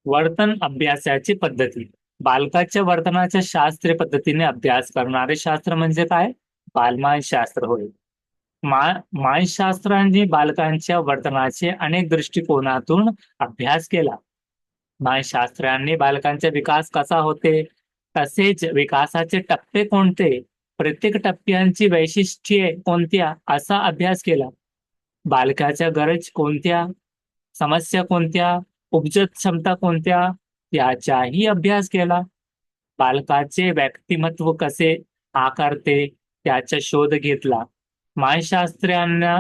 वर्तन अभ्यासाची पद्धती. बालकाच्या वर्तनाच्या शास्त्रीय पद्धतीने अभ्यास करणारे शास्त्र म्हणजे काय? बालमानसशास्त्र होय. मानसशास्त्रांनी बालकांच्या वर्तनाचे अनेक दृष्टिकोनातून अभ्यास केला. मानसशास्त्रांनी बालकांचा विकास कसा होते, तसेच विकासाचे टप्पे कोणते, प्रत्येक टप्प्यांची वैशिष्ट्ये कोणत्या, असा अभ्यास केला. बालकाच्या गरज कोणत्या, समस्या कोणत्या, उपजत क्षमता कोणत्या, याचाही अभ्यास केला. बालकाचे व्यक्तिमत्व कसे आकारते, त्याचा शोध घेतला. मानसशास्त्रांना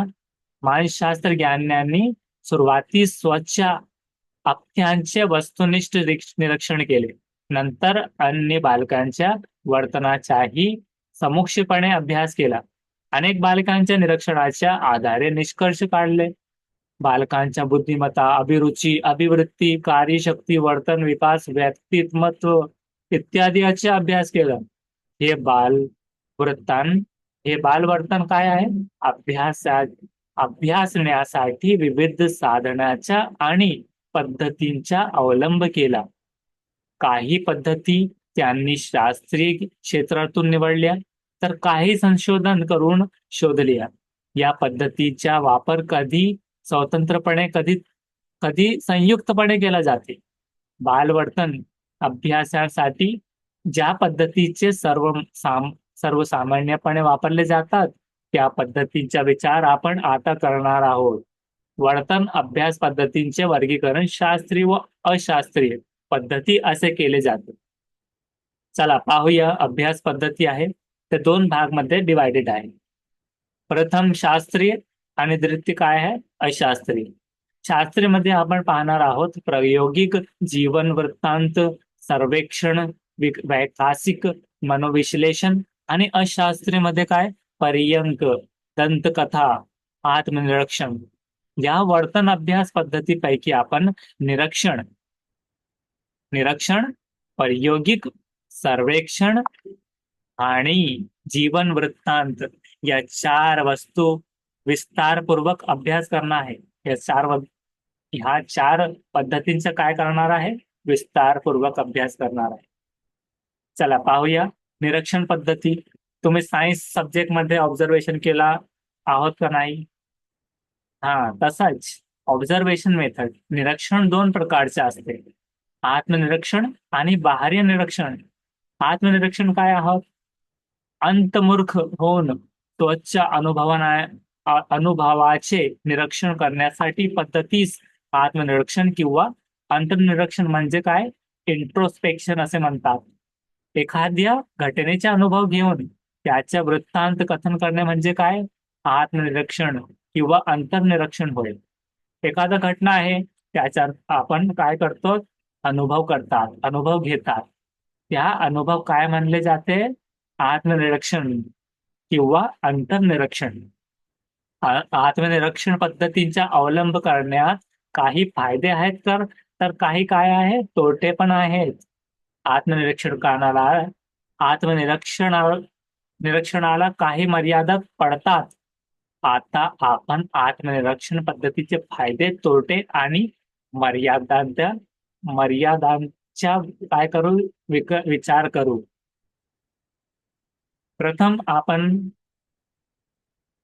मानसशास्त्रज्ञांनी सुरुवातीस स्वच्छ अख्यांचे वस्तुनिष्ठ निरीक्षण केले. नंतर अन्य बालकांच्या वर्तनाचाही समुक्षपणे अभ्यास केला. अनेक बालकांच्या निरीक्षणाच्या आधारे निष्कर्ष काढले. बालकांच्या बुद्धिमत्ता, अभिरुची, अभिवृत्ती, कार्यशक्ती, वर्तन विकास, व्यक्तिमत्व इत्यादी याचा अभ्यास केला. हे बालवर्तन हे बालवर्तन काय आहे? अभ्यासण्यासाठी विविध साधनाच्या आणि पद्धतींचा अवलंब केला. काही पद्धती त्यांनी शास्त्रीय क्षेत्रातून निवडल्या, तर काही संशोधन करून शोधल्या. या पद्धतीचा वापर कधी स्वतंत्रपणे, कधी कधी संयुक्तपणे केला जाते. बालवर्तन अभ्यासासाठी ज्या पद्धतीचे सर्वसामान्यपणे वापरले जातात, त्या पद्धतींचा विचार आपण आता करणार आहोत. वर्तन अभ्यास पद्धतींचे वर्गीकरण शास्त्रीय व अशास्त्रीय पद्धती असे केले जाते. चला पाहूया. अभ्यास पद्धती आहे ते दोन भाग मध्ये डिवायडेड आहे. प्रथम शास्त्रीय आणि द्वितीय काय आहे? अशास्त्रीय. शास्त्रीय मध्ये आपण पाहणार आहोत प्रायोगिक जीवन वृत्तांत, सर्वेक्षण, वैकासिक मनोविश्लेषण. आणि अशास्त्रीय मध्ये काय? पर्यंक, दंतकथा, आत्मनिरीक्षण. या वर्तन अभ्यास पद्धतीपैकी आपण निरीक्षण, प्रायोगिक, सर्वेक्षण आणि जीवन वृत्तांत या चार वस्तू विस्तारपूर्वक अभ्यास करणार आहे. ह्या चार पद्धतींचा काय करणार आहे? विस्तारपूर्वक अभ्यास करणार आहे. चला पाहूया. निरीक्षण पद्धती. तुम्ही सायन्स सब्जेक्ट मध्ये ऑब्झर्वेशन केला आहोत का नाही? तसाच ऑब्झर्वेशन मेथड. निरीक्षण दोन प्रकारचे असते, आत्मनिरीक्षण आणि बाह्य निरीक्षण. आत्मनिरीक्षण काय आहोत? अंतर्मुख होऊन स्वच्छ अनुभवाचे निरीक्षण करण्यासाठी पद्धतीस आत्मनिरीक्षण किंवा अंतर्निरीक्षण म्हणजे काय? इंट्रोस्पेक्शन असे म्हणतात. एखाद्या घटनेचा अनुभव घेऊन त्याच्या वृत्तांत कथन करणे म्हणजे काय? आत्मनिरीक्षण किंवा अंतर्निरीक्षण होईल. एखादा घटना आहे, त्याचा आपण काय करतो? अनुभव घेतात. त्या अनुभव काय म्हणले जाते? आत्मनिरीक्षण किंवा अंतर्निरीक्षण. आत्मनिरीक्षण पद्धतींचा अवलंब करण्यात काही फायदे आहेत, तर काही काय आहे? तोटे पण आहेत. निरीक्षणाला काही मर्यादा पडतात. आता आपण आत्मनिरीक्षण पद्धतीचे फायदे, तोटे आणि मर्यादांच्या काय करू? विचार करू. प्रथम आपण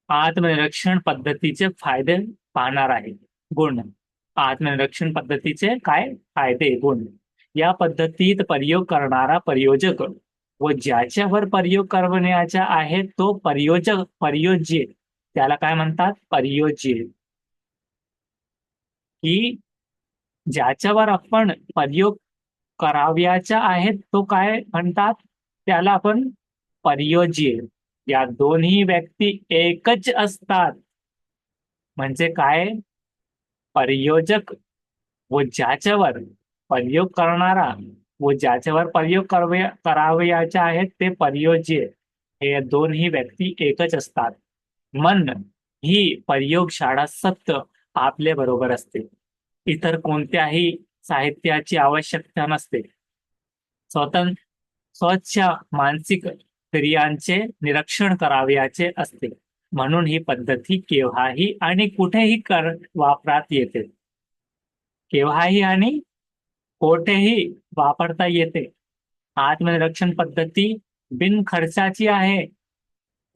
आत्मनिरीक्षण पद्धतीचे फायदे पाहणार आहे. गुण. आत्मनिरीक्षण पद्धतीचे काय फायदे, गुण. या पद्धतीत प्रयोग करणारा प्रयोजक व ज्याच्यावर प्रयोग करण्याचा आहे तो प्रयोज्य, त्याला काय म्हणतात? प्रयोज्य. की ज्याच्यावर आपण प्रयोग करावयाचा आहे तो काय म्हणतात? त्याला आपण प्रयोज्य. या दोन्ही व्यक्ती एकच असतात. म्हणजे काय? प्रयोजक व ज्याच्यावर प्रयोग करणारा व ज्याच्यावर प्रयोग करावयाचे आहेत ते प्रयोज्य, हे दोन्ही व्यक्ती एकच असतात. मन ही प्रयोगशाळा सत्य आपल्या बरोबर असते. इतर कोणत्याही साहित्याची आवश्यकता नसते. स्वच्छ मानसिक क्रियांचे निरीक्षण करावयाचे असते. म्हणून ही पद्धती केव्हाही आणि कुठेही वापरात येते. केव्हाही आणि कोठेही वापरता येते. आत्मनिरीक्षण पद्धती बिनखर्चाची आहे.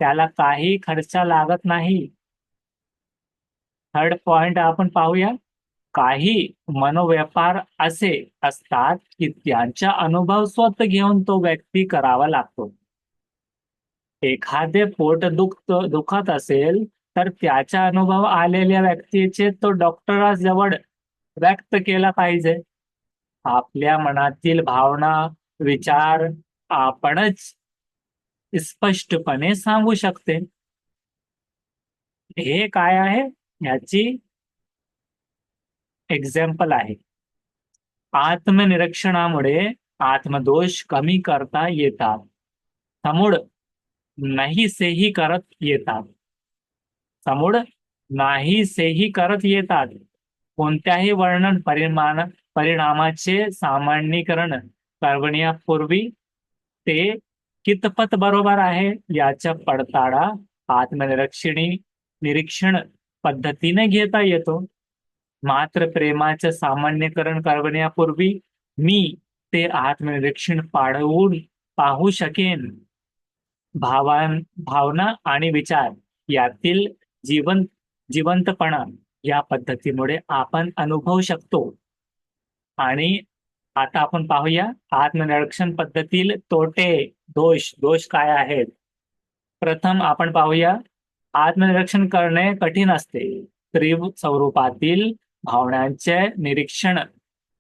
त्याला काही खर्च लागत नाही. थर्ड पॉइंट आपण पाहूया. काही मनोव्यापार असे असतात की त्यांचा अनुभव स्वतः घेऊन तो व्यक्ती करावा लागतो. एखादे पोट दुखत असेल तर त्याचा अनुभव आलेल्या व्यक्तीचे तो डॉक्टराजवळ व्यक्त केला पाहिजे. आपल्या मनातील भावना, विचार आपणच स्पष्टपणे सांगू शकते. हे काय आहे याची एक्झाम्पल आहे. आत्मनिरीक्षणामुळे आत्मदोष कमी करता येतात. समूळ नाहीसेही करत येतात. समूळ नाहीसेही करत येतात. कोणत्याही वर्णन परिणामाचे सामान्यीकरण करण्यापूर्वी ते कितपत बरोबर आहे याचा पडताळा निरीक्षण पद्धतीने घेता येतो. मात्र प्रेमाचं सामान्यीकरण करण्यापूर्वी मी ते आत्मनिरीक्षण पाहू शकेन. भावना आणि विचार यातील जिवंतपणा या पद्धतीमुळे आपण अनुभवू शकतो. आणि आता आपण पाहूया आत्मनिरीक्षण पद्धतील तोटे, दोष काय आहेत. प्रथम आपण पाहूया, आत्मनिरीक्षण करणे कठीण असते. तीव्र स्वरूपातील भावनांचे निरीक्षण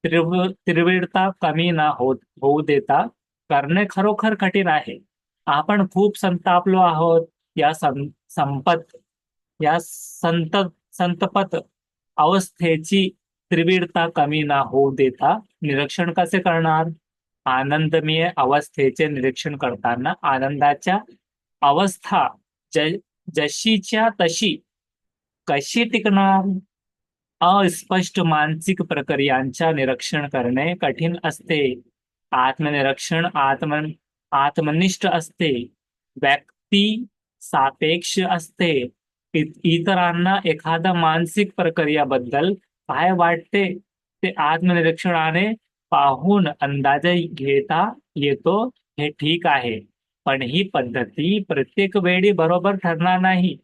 तीव्रता कमी न होऊ देता करणे खरोखर कठीण आहे. आपण खूप संतापलो आहोत या संतपत अवस्थेची तीव्रता कमी न होऊ देता निरीक्षण कसे करणार. आनंदमय अवस्थेचे निरीक्षण करताना आनंदाच्या अवस्था जशीच्या तशी कशी टिकणार. अस्पष्ट मानसिक प्रक्रियांच्या निरीक्षण करणे कठीण असते. आत्मनिरीक्षण आत्मनिष्ठ असते. व्यक्ती सापेक्ष असते. इतरांना एखादा मानसिक प्रक्रियाबद्दल काय वाटते ते आत्मनिरीक्षणाने पाहून अंदाज घेता येतो. हे ठीक आहे, पण ही पद्धती प्रत्येक वेळी बरोबर ठरणार नाही.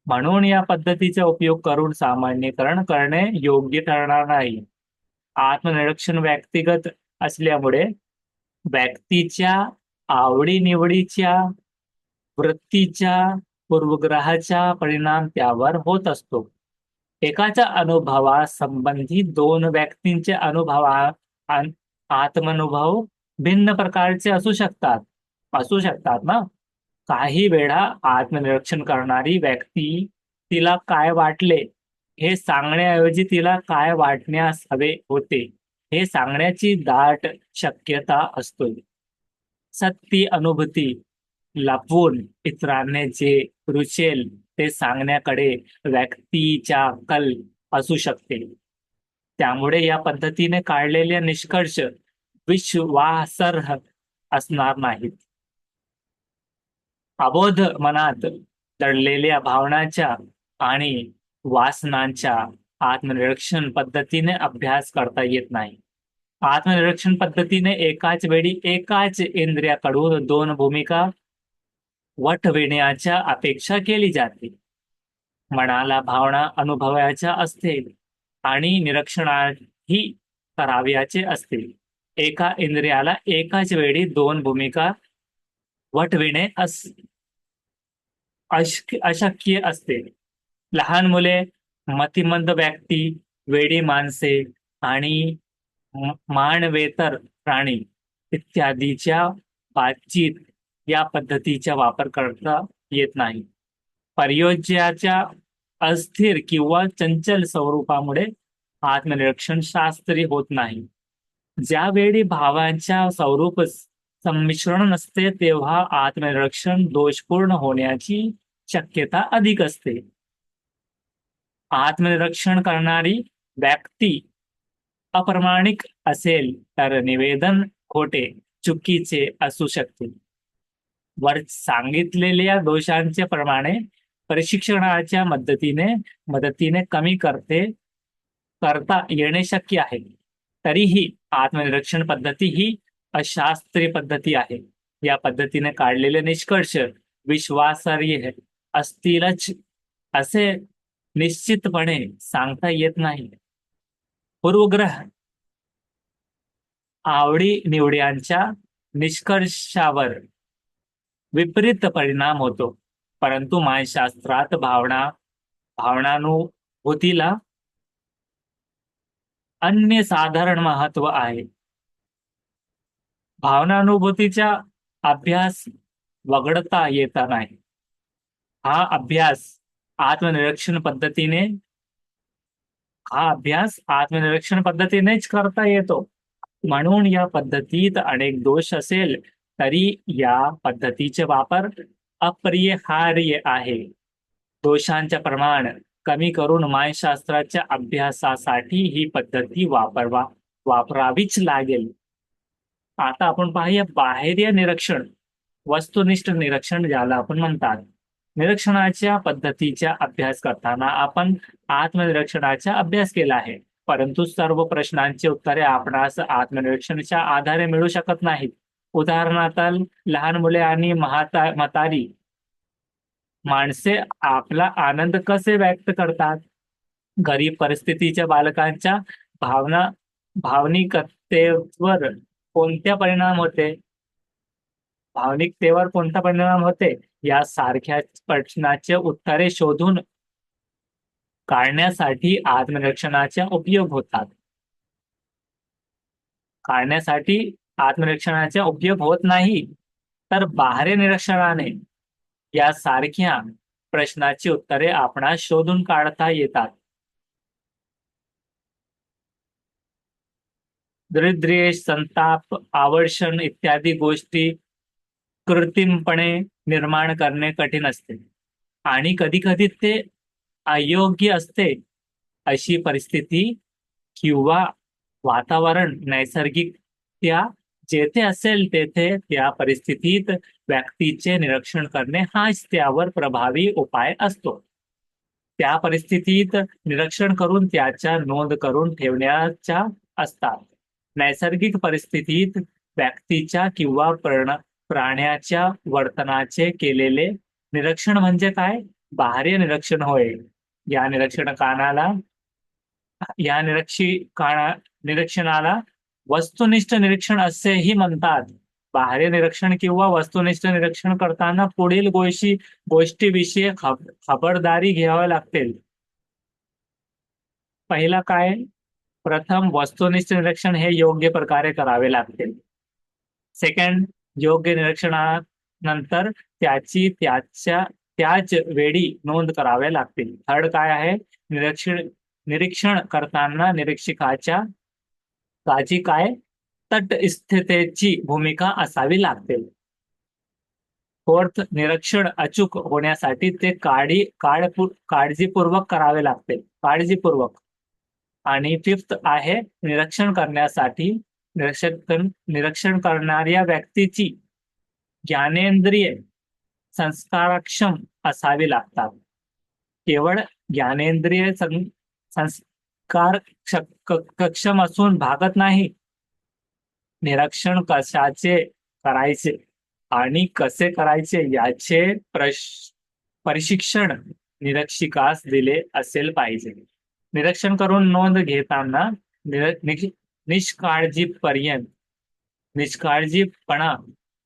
म्हणून या पद्धतीचा उपयोग करून सामान्यीकरण करणे योग्य ठरणार नाही. आत्मनिरीक्षण व्यक्तिगत असल्यामुळे व्यक्तीच्या आवडीनिवडीच्या, वृत्तीच्या, पूर्वग्रहाचा परिणाम त्यावर होत असतो. एकाच्या अनुभवासंबंधी दोन व्यक्तींचे आत्मानुभव भिन्न प्रकारचे असू शकतात ना. काही वेळा आत्मनिरीक्षण करणारी व्यक्ती तिला काय वाटले हे सांगण्याऐवजी तिला काय वाटण्यास हवे होते हे सांगण्याची दाट शक्यता असतो. सत्य अनुभूती लपवून इतरांना जे रुचेल ते सांगण्याकडे व्यक्तीचा कल असू शकते. त्यामुळे या पद्धतीने काढलेले निष्कर्ष विश्वासार्ह असणार नाहीत. अबोध मनात दडलेल्या भावनांच्या आणि वासनांच्या आत्मनिरीक्षण पद्धतीने अभ्यास करता येत नाही. आत्मनिरीक्षण पद्धतीने एकाच वेळी एकाच इंद्रियाकडून दोन भूमिका वठविण्याच्या अपेक्षा केली जाते. मनाला भावना अनुभवायच्या असतील आणि निरीक्षणही करावयाचे असतील. एका इंद्रियाला एकाच वेळी दोन भूमिका वठविणे अशक्य असते. लहान मुले, मतिमंद व्यक्ती, वेडी माणसे आणि मानवेतर प्राणी इत्यादीच्या बातचीत या पद्धतीचा वापर करता येत नाही. परियोज्याच्या अस्थिर किंवा चंचल स्वरूपामुळे आत्मनिरीक्षण शास्त्रीय होत नाही. ज्यावेळी भावांच्या स्वरूप संमिश्रण नसते तेव्हा आत्मनिरीक्षण दोषपूर्ण होण्याची शक्यता अधिक असते. आत्मनिरीक्षण करणारी व्यक्ती अप्रामाणिक असेल तर निवेदन खोटे, चुकीचे असू शकते. वर सांगितलेल्या दोषांचे प्रमाणे प्रशिक्षणाच्या मदतीने कमी करता येणे शक्य आहे. तरीही आत्मनिरीक्षण पद्धती ही अशास्त्रीय पद्धती आहे. या पद्धतीने काढलेले निष्कर्ष विश्वासार्ह असतीलच असे निश्चितपणे सांगता येत नाही. पूर्वग्रह आवडी निवड्यांच्या निष्कर्षावर विपरीत परिणाम होतो, परंतु मानसशास्त्रात भावनानुभूतीला अन्यसाधारण महत्व आहे. भावनानुभूतीचा अभ्यास वगळता येत नाही. हा अभ्यास आत्मनिरीक्षण पद्धतीने आत्मनिरीक्षण पद्धतीनेच करता येतो. म्हणून या पद्धतीत अनेक दोष असेल तरी या पद्धतीचे वापर अपरिहार्य आहे. दोषांचे प्रमाण कमी करून मानसशास्त्राच्या अभ्यासासाठी ही पद्धती वापरावीच लागेल. आता आपण पाहूया बाह्य निरीक्षण, वस्तुनिष्ठ निरीक्षण ज्याला आपण म्हणतात. निरीक्षणाच्या पद्धतीचा अभ्यास करताना आपण आत्मनिरीक्षणाचा अभ्यास केला आहे, परंतु सर्व प्रश्नांची उत्तरे आपणास आत्मनिरीक्षणाच्या आधारे मिळू शकत नाहीत. उदाहरणार्थ, लहान मुले आणि म्हातारी माणसे आपला आनंद कसे व्यक्त करतात? गरीब परिस्थितीच्या बालकांच्या भावनिकतेवर कोणत्या परिणाम होते भावनिकतेवर कोणता परिणाम होते यासारख्या प्रश्नाचे उत्तरे शोधून काढण्यासाठी आत्मनिरीक्षणाचा उपयोग होत नाही, तर बाह्य निरीक्षणाने यासारख्या प्रश्नाची उत्तरे आपणास शोधून काढता येतात. द्वेष, संताप, आवर्षण इत्यादी गोष्टी कृत्रिमपणे निर्माण करणे कठीण असते आणि कधी कधी ते अयोग्य असते. अशी परिस्थिती किंवा वातावरण नैसर्गिकरित्या जेथे असेल तेथे त्या परिस्थितीत व्यक्तीचे निरीक्षण करणे हाच त्यावर प्रभावी उपाय असतो. त्या परिस्थितीत निरीक्षण करून त्याच्या नोंद करून ठेवण्याच्या असतात. नैसर्गिक परिस्थितीत व्यक्तीच्या किंवा प्राण्याच्या वर्तनाचे केलेले निरीक्षण म्हणजे काय? बाह्य निरीक्षण होय. या निरीक्षणाला वस्तुनिष्ठ निरीक्षण असेही म्हणतात. बाह्य निरीक्षण किंवा वस्तुनिष्ठ निरीक्षण करताना पुढील गोष्टीविषयी खबरदारी घ्यावी लागते. पहिला काय? प्रथम, वस्तुनिष्ठ निरीक्षण हे योग्य प्रकारे करावे लागते. सेकंड, योग्य निरीक्षणानंतर त्याच वेळी नोंद करावे लागतील. थर्ड काय आहे? निरीक्षण करताना निरीक्षकाच्या काय तटस्थतेची भूमिका असावी लागते. फोर्थ, निरीक्षण अचूक होण्यासाठी ते काळजीपूर्वक करावे लागते. आणि फिफ्थ आहे, निरीक्षण करणाऱ्या व्यक्तीची ज्ञानेंद्रिय संस्कारक्षम असावी लागतात. केवळ ज्ञानेंद्रिय संस्कार सक्षम असून भागत नाही. निरीक्षण कशाचे करायचे आणि कसे करायचे याचे प्रशिक्षण निरीक्षकास दिले असेल पाहिजे. निरीक्षण करून नोंद घेताना निष्काळजीपणा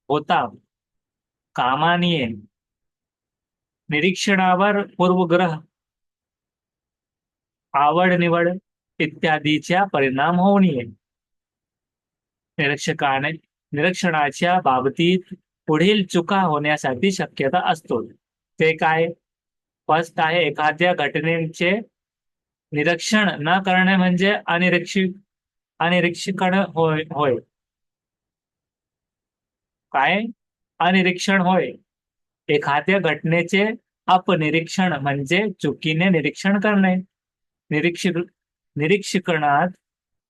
होता कामा नये. निरीक्षणावर पूर्वग्रह, आवड निवड इत्यादीचा परिणाम होऊ नये. निरीक्षणाच्या बाबतीत पुढील चुका होण्यासाठी शक्यता असतो. ते काय? फर्स्ट आहे, एखाद्या घटनेचे निरीक्षण न करणे म्हणजे अनिरीक्षण होय. काय? अनिरीक्षण होय. एखाद्या घटनेचे अपनिरीक्षण म्हणजे चुकीने निरीक्षण करणे. निरीक्षणात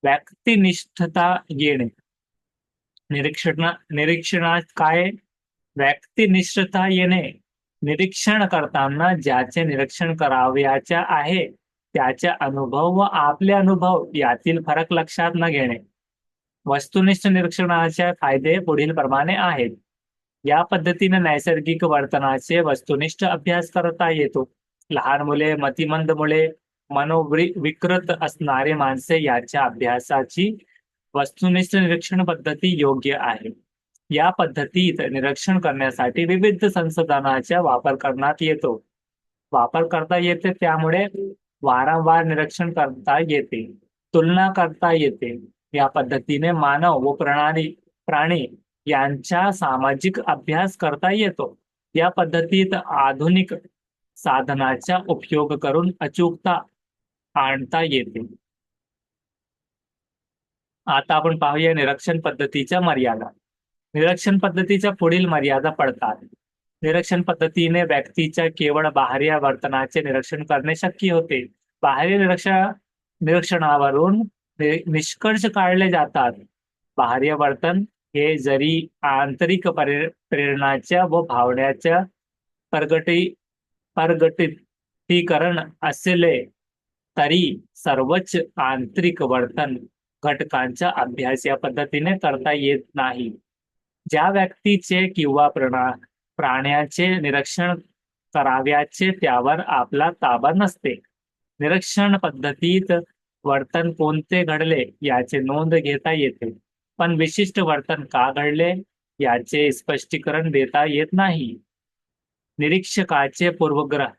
व्यक्तिनिष्ठता येणे. निरीक्षणात काय? व्यक्तिनिष्ठता येणे. निरीक्षण करताना ज्याचे निरीक्षण करावयाचे आहे त्याचे अनुभव व आपले अनुभव यातील फरक लक्षात न घेणे. वस्तुनिष्ठ निरीक्षणाचे फायदे पुढील प्रमाणे आहेत. या पद्धतीने नैसर्गिक वर्तनाचे वस्तुनिष्ठ अभ्यास करता येतो. लहान मुले, मतिमंद मुले, मनोविकृत असणारे माणसे याच्या अभ्यासाची वस्तुनिष्ठ निरीक्षण पद्धती योग्य आहे. या पद्धतीत निरीक्षण करण्यासाठी विविध संसाधनांचा वापर करता येते, त्यामुळे वारंवार निरीक्षण करता येते, तुलना करता येते. या पद्धतीने मानव व प्राणी यांचा सामाजिक अभ्यास करता येतो. या पद्धतीत आधुनिक साधनाचा उपयोग करून अचूकता आणता येते. आता आपण पाहूया निरीक्षण पद्धतीच्या मर्यादा. निरीक्षण पद्धतीच्या पुढील मर्यादा पडतात. निरीक्षण पद्धतीने व्यक्तीच्या केवळ बाह्य वर्तनाचे निरीक्षण करणे शक्य होते. बाह्य निरीक्षणावरून निष्कर्ष काढले जातात. बाह्य वर्तन हे जरी आंतरिक प्रेरणाच्या व भावनाच्या प्रगटीकरण असले तरी सर्वच आंतरिक वर्तन घटकांचा अभ्यास या पद्धतीने करता येत नाही. ज्या व्यक्तीचे किंवा प्राण्याचे निरीक्षण कराव्याचे त्यावर आपला ताबा नसते. निरीक्षण पद्धतीत वर्तन कोणते घडले याचे नोंद घेता येते, पण विशिष्ट वर्तन का घडले याचे स्पष्टीकरण देता येत नाही. निरीक्षकाचे पूर्वग्रह,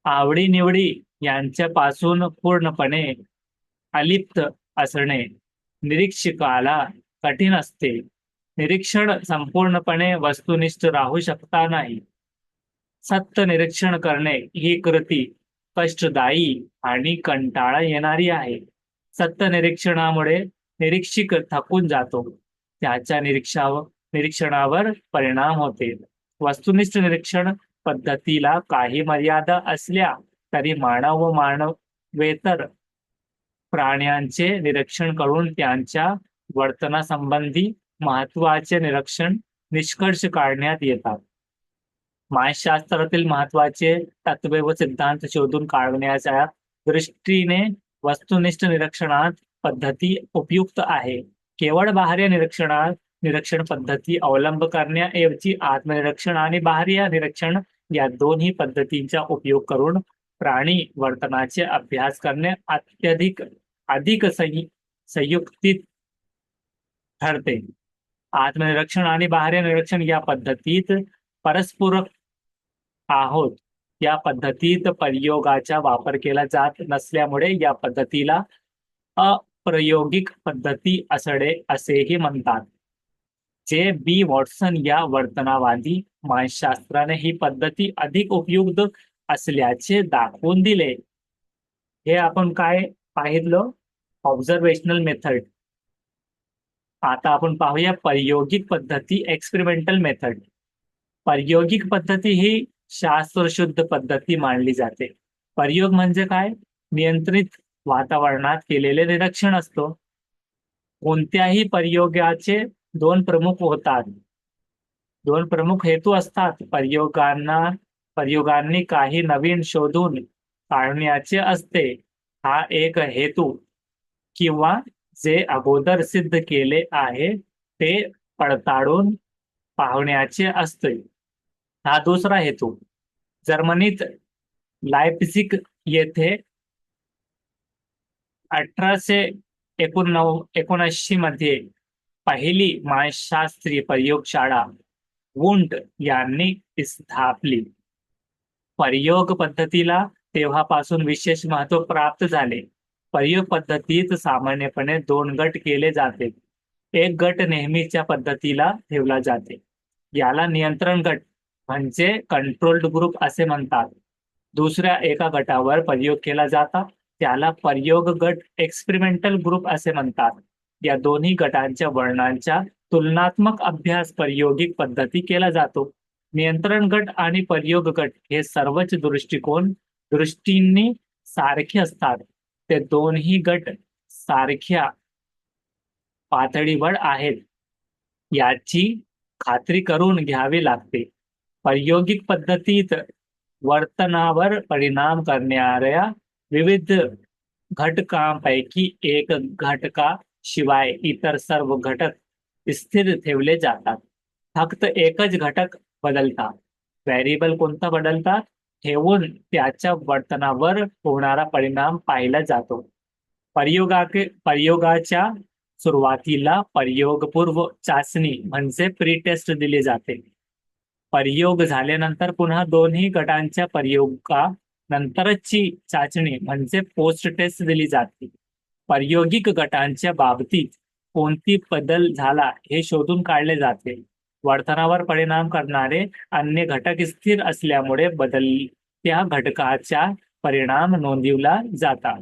आवडीनिवडी यांच्यापासून पूर्णपणे अलिप्त असणे निरीक्षकाला कठीण असते. निरीक्षण संपूर्णपणे वस्तुनिष्ठ राहू शकता नाही. सत्य निरीक्षण करणे ही कृती कष्टदायी आणि कंटाळा येणारी आहे. सत्य निरीक्षणामुळे निरीक्षक थकून जातो, त्याच्या निरीक्षणावर परिणाम होते. वस्तुनिष्ठ निरीक्षण पद्धतीला काही मर्यादा असल्या तरी मानव व मानवेतर प्राण्यांचे निरीक्षण करून त्यांच्या वर्तनासंबंधी महत्वाचे निष्कर्ष काढण्यात येतात. मानसशास्त्रातील महत्वाचे तत्वे व सिद्धांत शोधून काढण्याच्या दृष्टीने वस्तुनिष्ठ निरीक्षणात पद्धती उपयुक्त आहे. केवळ बाह्य निरीक्षण पद्धती अवलंब करण्याऐवजी आत्मनिरीक्षण आणि बाह्य निरीक्षण या दोन्ही पद्धतींचा उपयोग करून प्राणी वर्तनाचे अभ्यास करणे अधिक संयुक्तित ठरते. आत्मनिरीक्षण आणि बाह्य निरीक्षण या पद्धतीत परस्पर आहोत. या पद्धतीत प्रयोगाचा वापर केला जात नसल्यामुळे या पद्धतीला अप्रायोगिक पद्धती असेही म्हणतात. जे बी वॉटसन या वर्तनवादी मानसशास्त्राने ही पद्धती अधिक उपयुक्त असल्याचे दाखवून दिले. हे आपण काय पाहिलं? Observational method. आता आपण पाहूया प्रायोगिक पद्धती, एक्सपेरिमेंटल मेथड. प्रायोगिक पद्धती ही शास्त्रशुद्ध पद्धती मानली जाते. प्रयोग म्हणजे काय? नियंत्रित वातावरणात केलेले निरीक्षण असतो. कोणत्याही प्रयोगाचे दोन प्रमुख हेतू असतात. प्रयोगांनी काही नवीन शोधून काढण्याचे असते. हा एक हेतू, किंवा जे अगोदर सिद्ध केले आहे ते पडताळून पाहण्याचे असते, हा दुसरा हेतू. जर्मनीत लायप्झिग येथे 1879 मध्ये पहिली मानसशास्त्रीय प्रयोगशाळा वुंड यांनी स्थापली. प्रयोग पद्धतीला तेव्हापासून विशेष महत्व प्राप्त झाले. प्रयोग पद्धतीत सामान्यपणे दोन गट केले जाते. एक गट नेहमीच्या पद्धतीला ठेवला जाते, याला नियंत्रण गट म्हणजे कंट्रोल्ड ग्रुप असे म्हणतात. दुसऱ्या एका गटावर प्रयोग केला जाता त्याला प्रयोग गट, एक्सपेरिमेंटल ग्रुप असे म्हणतात. या दोन्ही गटांच्या वर्णनांचा तुलनात्मक अभ्यास प्रायोगिक पद्धती केला जातो. नियंत्रण गट आणि प्रयोग गट हे सर्वच दृष्टींनी सारखे असतात. ते दोन्ही गट सारख्या पातळीवर आहेत याची खात्री करून घ्यावी लागते. प्रायोगिक पद्धतीत वर्तनावर परिणाम करणाऱ्या विविध घटकांपैकी एक शिवाय इतर सर्व घटक स्थिर ठेवले जातात. फक्त एकच घटक बदलतात. व्हेरिएबल कोणता बदलतात? ठेवून त्याच्या वर्तनावर होणारा परिणाम पाहिला जातो. प्रयोगाच्या सुरुवातीला प्रयोगपूर्व चाचणी म्हणजे प्री टेस्ट दिली जाते. प्रयोग झाल्यानंतर पुन्हा दोन्ही गटांच्या प्रयोगानंतरची चाचणी म्हणजे पोस्ट टेस्ट दिली जाते. प्रायोगिक गटांच्या बाबतीत कोणती बदल झाला हे शोधून काढले जाते. वर्तनावर परिणाम करणारे अन्य घटक स्थिर असल्यामुळे बदलत्या घटकाचा परिणाम नोंदविला जातात.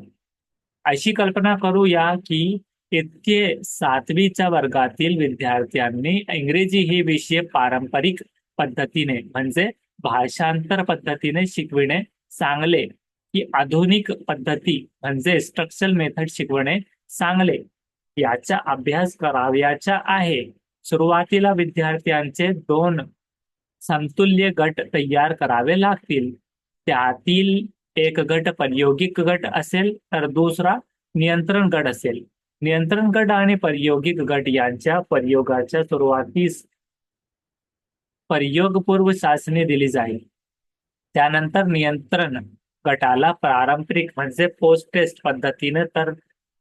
अशी कल्पना करूया की इतके 7वीच्या वर्गातील विद्यार्थ्यांनी इंग्रजी हे विषय पारंपरिक पद्धतीने म्हणजे भाषांतर पद्धतीने शिकविणे चांगले की आधुनिक पद्धती म्हणजे स्ट्रक्चरल मेथड शिकवणे चांगले याचा अभ्यास करावयाचा आहे. सुरुवातीला विद्यार्थ्यांचे 2 समतुल्य गट तयार करावे लागतील. त्यातील एक गट प्रायोगिक गट असेल तर दुसरा नियंत्रण गट असेल. नियंत्रण गट आणि प्रायोगिक गट यांच्या प्रयोगाच्या सुरुवातीस प्रयोगपूर्व चाचणी दिली जाईल. त्यानंतर नियंत्रण गटाला पारंपरिक म्हणजे पोस्ट टेस्ट पद्धतीने तर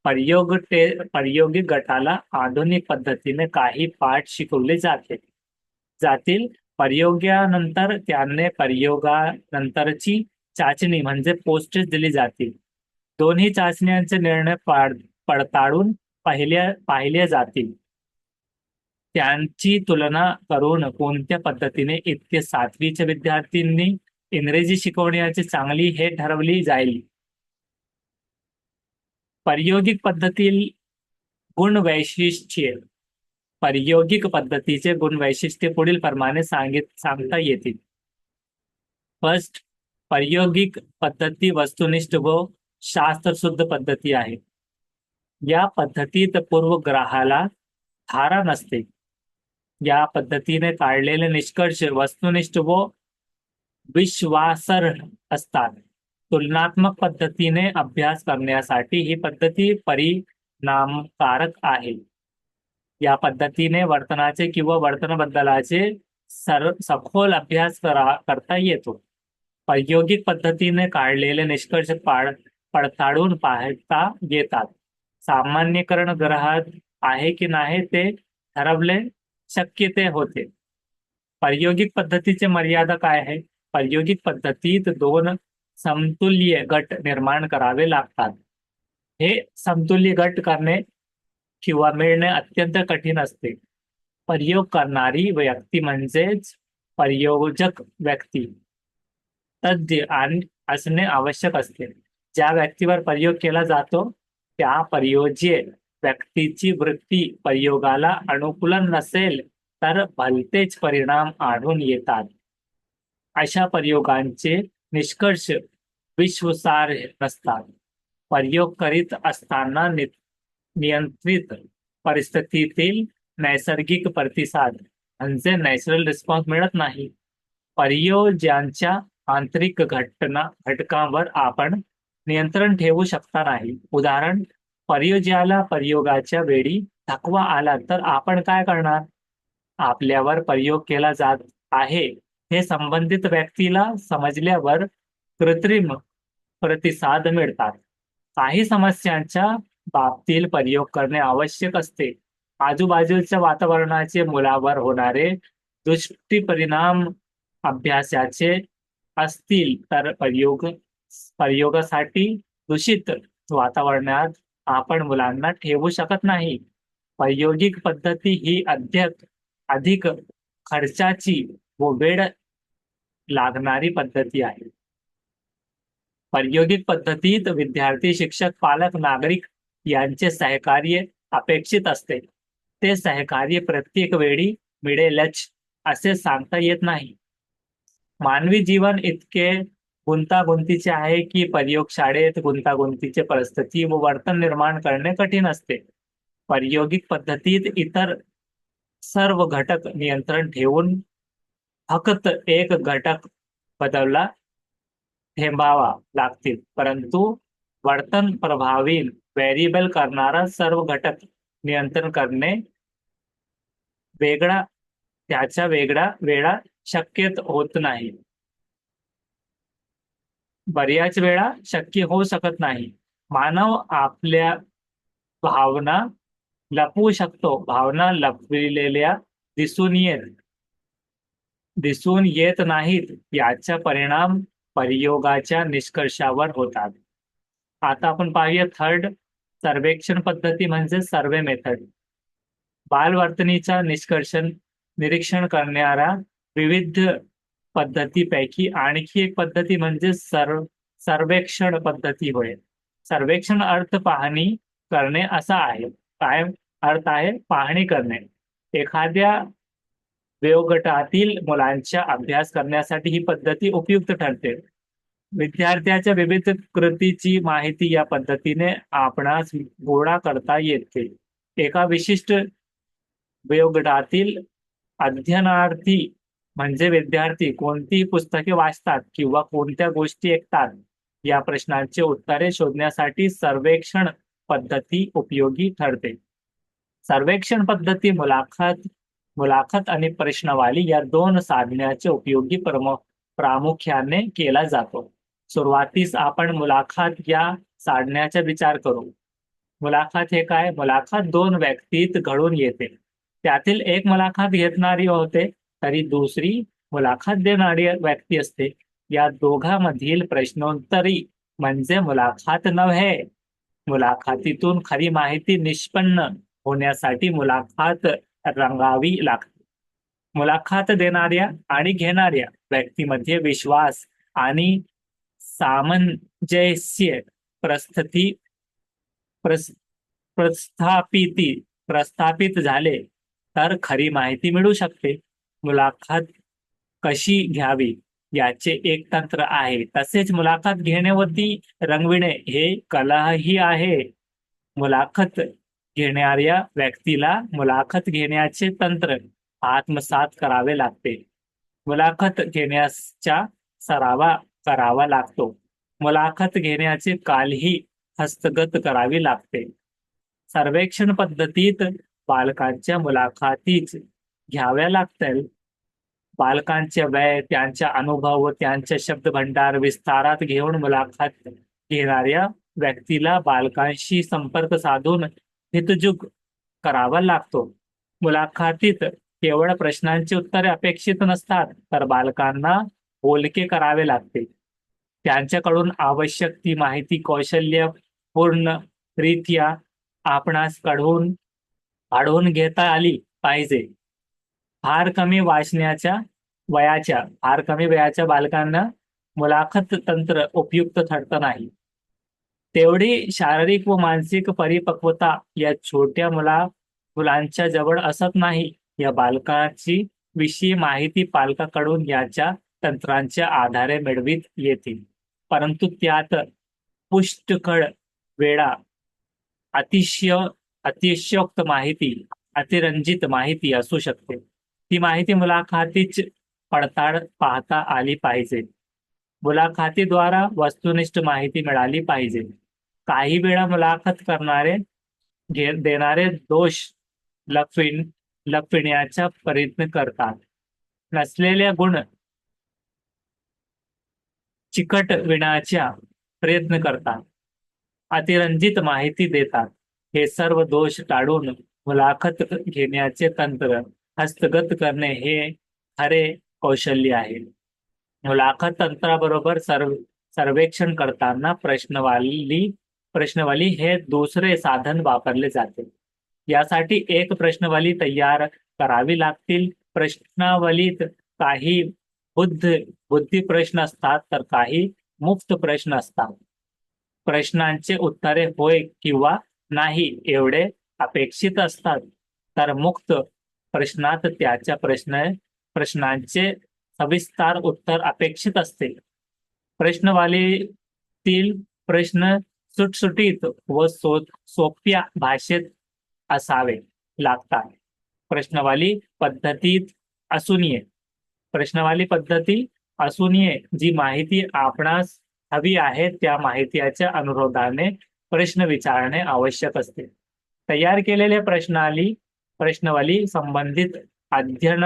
प्रायोगिक गटाला आधुनिक पद्धतीने काही पाठ शिकवले जातील. प्रयोगानंतर त्यांना प्रयोगानंतरची चाचणी म्हणजे पोस्ट टेस्ट दिली जातील. दोन्ही चाचण्यांचे निर्णय पडताळून पाहिले जातील. त्यांची तुलना करून कोणत्या पद्धतीने इतके 7वीच्या विद्यार्थ्यांनी इंग्रजी शिकवण्याची चांगली हे ठरवली जाईल. प्रायोगिक पद्धतील गुण वैशिष्ट्ये. प्रायोगिक पद्धतीचे गुण वैशिष्ट्ये पुढील प्रमाणे सांगता येतील. फर्स्ट, प्रायोगिक पद्धती वस्तुनिष्ठ व शास्त्रशुद्ध पद्धती आहे. या पद्धतीत पूर्वग्रहाला धारा नसते. या पद्धतीने काढलेले निष्कर्ष वस्तुनिष्ठ व विश्वासार्ह असतात. तुलनात्मक पद्धतीने अभ्यास करण्यासाठी ही पद्धती परिणामकारक आहे. या पद्धतीने वर्तनाचे किंवा वर्तन बदलाचे सखोल अभ्यास करता येतो. प्रायोगिक पद्धतीने काढलेले निष्कर्ष पडताळून पाहता येतात. सामान्यीकरण ग्रहात आहे की नाही ते ठरवले शक्य ते होते. प्रायोगिक पद्धतीची मर्यादा काय आहे? प्रायोगिक पद्धतीत 2 समतुल्य गट निर्माण करावे लागतात. हे समतुल्य गट करणे किंवा मिळणे अत्यंत कठीण असते. प्रयोग करणारी व्यक्ती म्हणजेच प्रयोजक व्यक्ती तज्ञ असणे आवश्यक असते. ज्या व्यक्तीवर प्रयोग केला जातो त्या प्रयोज्य व्यक्तीची वृत्ती प्रयोगाला अनुकूलन नसेल तर भलतेच परिणाम आढळून येतात. अशा प्रयोगांचे निष्कर्ष विश्वासार्ह नसतात. प्रयोग करीत असताना नियंत्रित परिस्थितीतील नैसर्गिक प्रतिसाद म्हणजे नॅचरल रिस्पॉन्स मिळत नाही. प्रयोज्यांच्या आंतरिक घटकांवर आपण नियंत्रण ठेवू शकता नाही. उदाहरण, प्रयोज्याला प्रयोगाच्या वेळी थकवा आला तर आपण काय करणार? आपल्यावर प्रयोग केला जात आहे हे संबंधित व्यक्तीला समजल्यावर कृत्रिम प्रतिसाद मिळतात. काही समस्यांच्या बाबतीत प्रयोग करणे आवश्यक असते. आजूबाजूच्या वातावरणाचे मुलावर होणारे दुष्परिणाम अभ्यासाचे असतील तर प्रयोगासाठी दूषित वातावरणात आपण मुलांना ठेवू शकत नाही. प्रायोगिक पद्धती ही अधिक खर्चाची व वेळ लागणारी पद्धती आहे. प्रायोगिक पद्धतीत विद्यार्थी, शिक्षक, पालक, नागरिक यांचे सहकार्य अपेक्षित असते. ते सहकार्य प्रत्येक वेळी मिळेलच असे सांगता येत नाही. मानवी जीवन इतके गुंतागुंतीचे आहे की प्रयोगशाळेत गुंतागुंतीचे परिस्थिती व वर्तन निर्माण करणे कठीण असते. प्रायोगिक पद्धतीत इतर सर्व घटक नियंत्रण ठेवून फक्त एक घटक बदलला ठेवावा लागतील, परंतु वर्तन प्रभावी व्हेरिएबल करणारा सर्व घटक नियंत्रण करणे त्याच्या वेगळा वेळा शक्य होत नाही. बऱ्याच वेळा शक्य होऊ शकत नाही. मानव आपल्या भावना लपवू शकतो. भावना लपविलेल्या दिसून येत नाहीत. याचा परिणाम प्रयोगाच्या निष्कर्षावर होतात. आता आपण पाहूया थर्ड, सर्वेक्षण पद्धती म्हणजे सर्वे मेथड. बालवर्तनीचा निरीक्षण करणाऱ्या विविध पद्धतीपैकी आणखी एक पद्धती म्हणजे सर्वेक्षण पद्धती होय. सर्वेक्षण अर्थ पाहणी करणे असा आहे. काय अर्थ आहे? पाहणी करणे. एखाद्या वयोगटातील मुलांचा अभ्यास करण्यासाठी ही पद्धती उपयुक्त ठरते. विद्यार्थ्याच्या विविध कृतीची माहिती या पद्धतीने आपणास गोळा करता येते. एका विशिष्ट वयोगटातील अध्ययनार्थी म्हणजे विद्यार्थी कोणती पुस्तके वाचतात किंवा कोणत्या गोष्टी ऐकतात या प्रश्नांची उत्तरे शोधण्यासाठी सर्वेक्षण पद्धती उपयोगी ठरते. सर्वेक्षण पद्धती मुलाखत आणि प्रश्नवाली या दोन साधनांचे उपयोगी प्रामुख्याने केला जातो. सुरुवातीस आपण मुलाखत या साधण्याचा विचार करू. मुलाखत हे काय? मुलाखत दोन व्यक्तीत घडून येते. त्यातील एक मुलाखत घेतणारी होते तरी दुसरी मुलाखत देणारी व्यक्ती असते. या दोघांमधील प्रश्नोत्तरी म्हणजे मुलाखत नव्हे. मुलाखतीतून खरी माहिती निष्पन्न होण्यासाठी मुलाखत रंगावी लागते. मुलाखत देणाऱ्या आणि घेणाऱ्या व्यक्तीमध्ये विश्वास आणि सामंजस्य प्रस्थापित झाले तर खरी माहिती मिळू शकते. मुलाखत कशी घ्यावी याचे एक तंत्र आहे. तसेच मुलाखत घेणे व ती रंगविणे हे कलाही आहे. मुलाखत घेणाऱ्या व्यक्तीला मुलाखत घेण्याचे तंत्र आत्मसात करावे लागते. मुलाखत घेण्याचा सराव करावा लागतो. मुलाखत घेण्याचे कालही हस्तगत करावी लागते. सर्वेक्षण पद्धतीत बालकांच्या मुलाखतीच घ्याव्या लागतील. बालकांचे वय, त्यांचा अनुभव व त्यांचे शब्दभंडार विस्तारात घेऊन मुलाखत घेणाऱ्या व्यक्तीला बालकांशी संपर्क साधून हितजुग करावा लागतो. मुलाखतीत केवळ प्रश्नांची उत्तरे अपेक्षित नसतात तर बालकांना बोलके करावे लागते. त्यांच्याकडून आवश्यक ती माहिती कौशल्यपूर्णरित्या आपणास काढून घेता आली पाहिजे. फार कमी वयाच्या बालकांना मुलाखत तंत्र उपयुक्त ठरत नाही. तेवढी शारीरिक व मानसिक परिपक्वता या छोट्या मुलांच्या जवळ असत नाही. या बालकाची विषयी माहिती पालकाकडून याच्या तंत्रांच्या आधारे मिळवित येतील. परंतु त्यात पुष्कळ वेळा अतिशयोक्त माहिती, अतिरंजित माहिती असू शकते. ती माहिती मुलाखतीच पडताळ पाहता आली पाहिजे. मुलाखतीद्वारा वस्तुनिष्ठ माहिती मिळाली पाहिजे. काही वेळा मुलाखत देणारे दोष लपविण्याचा प्रयत्न करतात. नसलेल्या गुण चिकटविण्याचा प्रयत्न करतात. अतिरंजित माहिती देतात. हे सर्व दोष टाळून मुलाखत घेण्याचे तंत्र हस्तगत करणे हे खरे कौशल्य आहे. मुलाखत तंत्राबरोबर सर्वेक्षण करताना प्रश्नवाली हे दुसरे साधन वापरले जाते. यासाठी एक प्रश्नवाली तयार करावी लागतील. प्रश्नावलीत काही बुद्धी प्रश्न असतात तर काही मुक्त प्रश्न असतात. प्रश्नांचे उत्तरे होय किंवा नाही एवढे अपेक्षित असतात तर मुक्त प्रश्नात त्याच्या प्रश्नांचे सविस्तर उत्तर अपेक्षित असते. प्रश्नवालीतील प्रश्न सुटसुटीत व सोप्या भाषेत असावे लागतात. प्रश्नवाली पद्धती असून जी माहिती आपणास हवी आहे त्या माहितीच्या अनुरोधाने प्रश्न विचारणे आवश्यक असते. तयार केलेले प्रश्नावली संबंधित अध्ययन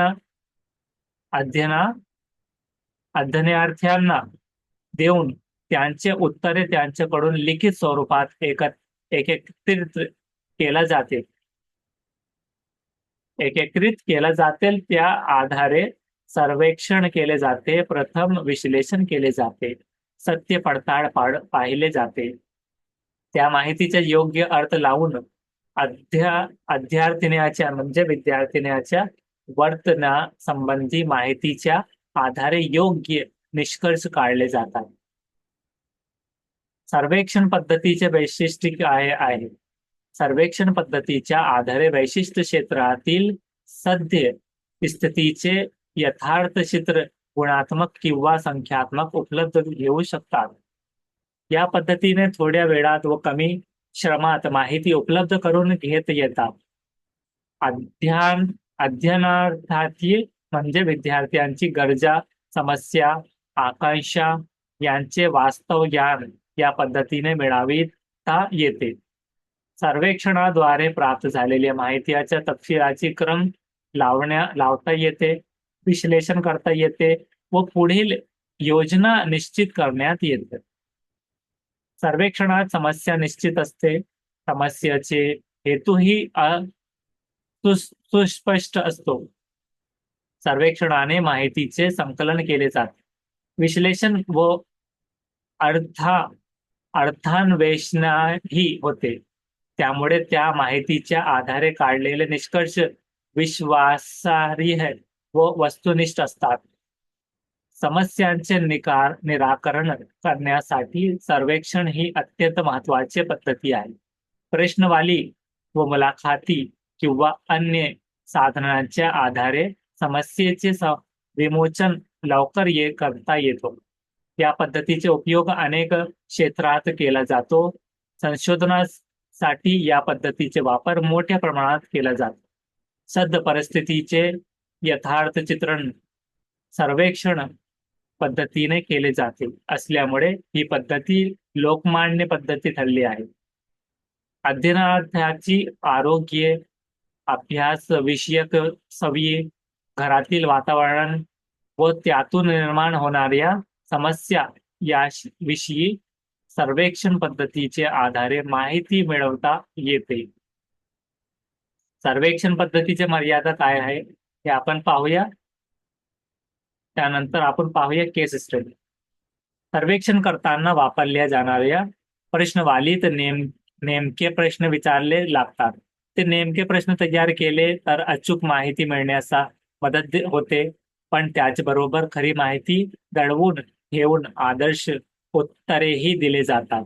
अध्ययना अध्ययनार्थ्यांना देऊन त्यांचे उत्तरे त्यांच्याकडून लिखित स्वरूपात एकत्रित केला जाते एकत्रित केला जातील. त्या आधारे सर्वेक्षण केले जाते, प्रथम विश्लेषण केले जाते, सत्य पडताळ पाहिले जाते. त्या माहितीचा योग्य अर्थ लावून अध्यार्थिन्याच्या म्हणजे विद्यार्थिन्याच्या वर्तना संबंधी माहितीच्या आधारे योग्य निष्कर्ष काढले जातात. सर्वेक्षण पद्धतीचे वैशिष्ट्य काय आहे? सर्वेक्षण पद्धतीच्या आधारे वैशिष्ट्य क्षेत्रातील सद्य स्थितीचे यथार्थ चित्र गुणात्मक किंवा संख्यात्मक उपलब्ध घेऊ शकतात. या पद्धतीने थोड्या वेळात व कमी श्रमात माहिती उपलब्ध करून घेत येतात. अध्ययनार्थी म्हणजे विद्यार्थ्यांची गरजा, समस्या, आकांक्षा यांचे वास्तव ज्ञान या पद्धतीने मिळविता येते. सर्वेक्षणाद्वारे प्राप्त झालेल्या माहितीच्या तपशिलाची क्रम लावता येते, विश्लेषण करता येते व पुढील योजना निश्चित करण्यात येते. सर्वेक्षणात समस्या निश्चित असते. समस्येचे हेतूही सुस्पष्ट असतो. सर्वेक्षणाने माहितीचे संकलन केले जाते. विश्लेषण व अर्थान्वेषणही होते. त्यामुळे त्या माहितीच्या आधारे काढलेले निष्कर्ष विश्वासार्ह व वस्तुनिष्ठ असतात. समस्यांचे निराकरण करण्यासाठी सर्वेक्षण ही अत्यंत महत्वाची पद्धती आहे. प्रश्नवाली व मुलाखती किंवा अन्य साधनांच्या आधारे समस्येचे विमोचन लवकर करता येतो. या पद्धतीचे उपयोग अनेक क्षेत्रात केला जातो. संशोधनासाठी या पद्धतीचे वापर मोठ्या प्रमाणात केला जातो. सद्य परिस्थितीचे यथार्थ चित्रण सर्वेक्षण पद्धतीने केले जाते असल्यामुळे ही पद्धती लोकमान्य पद्धती ठरली आहे. अध्ययनार्थाची आरोग्य, अभ्यास विषयक सवयी, घरातील वातावरण व त्यातून निर्माण होणाऱ्या समस्या याविषयी सर्वेक्षण पद्धतीच्या आधारे माहिती मिळवता येते. सर्वेक्षण पद्धतीची मर्यादा काय आहे हे आपण पाहूया. त्यानंतर आपण पाहूया केस स्टडी. सर्वेक्षण करताना वापरल्या जाणाऱ्या प्रश्नवालीत नेमके प्रश्न विचारले लागतात. ते नेमके प्रश्न तयार केले तर अचूक माहिती मिळण्यास मदत होते, पण त्याचबरोबर खरी माहिती दडवून घेऊन आदर्श उत्तरेही दिले जातात.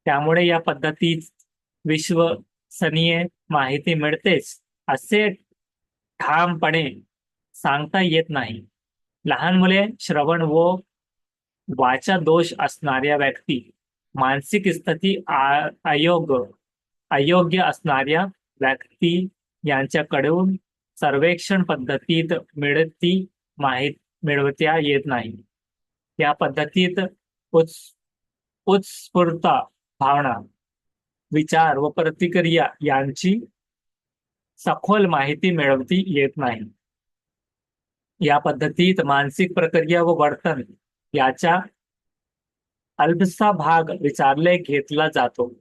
त्यामुळे या पद्धतीत विश्वसनीय माहिती मिळतेच असे ठामपणे सांगता येत नाही. लहान मुले, श्रवण व वाचा दोष असणाऱ्या व्यक्ती, मानसिक स्थिती अयोग्य असणाऱ्या व्यक्ती यांच्याकडून सर्वेक्षण पद्धतीत मिळवता येत नाही. या पद्धतीत उत्स्फूर्त भावना, विचार व प्रतिक्रिया यांची सखोल माहिती मिळवता येत नाही. या पद्धतीत मानसिक प्रक्रिया व वर्तन याचा अल्पसा भाग विचारले घेतला जातो.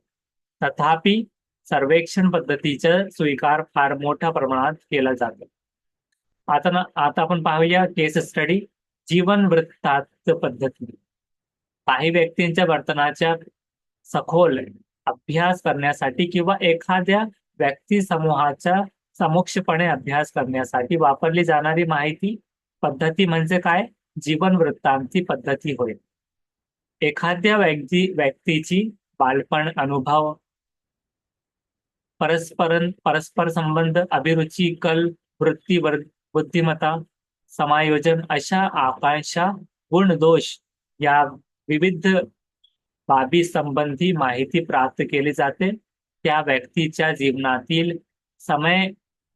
तथापि सर्वेक्षण पद्धतीचा स्वीकार फार मोठ्या प्रमाणात केला जातो. आता आपण पाहूया केस स्टडी. जीवन वृत्तांत पद्धती. काही व्यक्तींच्या वर्तनाच्या सखोल अभ्यास करण्यासाठी किंवा एखाद्या व्यक्ती समूहाचा समुक्षपणे अभ्यास करण्यासाठी वापरली जाणारी माहिती पद्धती म्हणजे काय? जीवन वृत्तांती पद्धती होय. एखाद्या व्यक्तीची बालपण, अनुभव, परस्पर संबंध, अभिरुची, कल, वृत्ती, बुद्धिमत्ता, समायोजन अशा आकांक्षा, गुण, दोष या विविध बाबी संबंधी माहिती प्राप्त केली जाते. त्या व्यक्तीच्या जीवनातील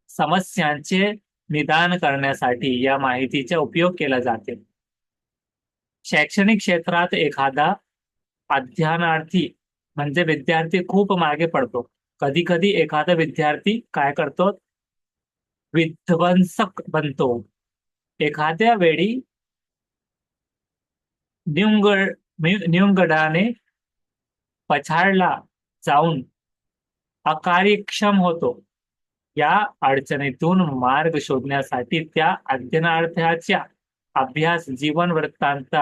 समस्यांचे निदान करण्यासाठी या माहितीचा उपयोग केला जाते. शैक्षणिक क्षेत्रात एखादा अध्ययनार्थी म्हणजे विद्यार्थी खूप मागे पडतो, कधी कधी एखादा विद्यार्थी काय करतो, विध्वंसक बनतो. एखाद्या वेळी न्यूनगंडाने पछाडला जाऊन अकार्यक्षम होतो. या अडचणीतून मार्ग शोधण्यासाठी त्या अध्ययनार्थ्याच्या अभ्यास जीवन वृत्तांत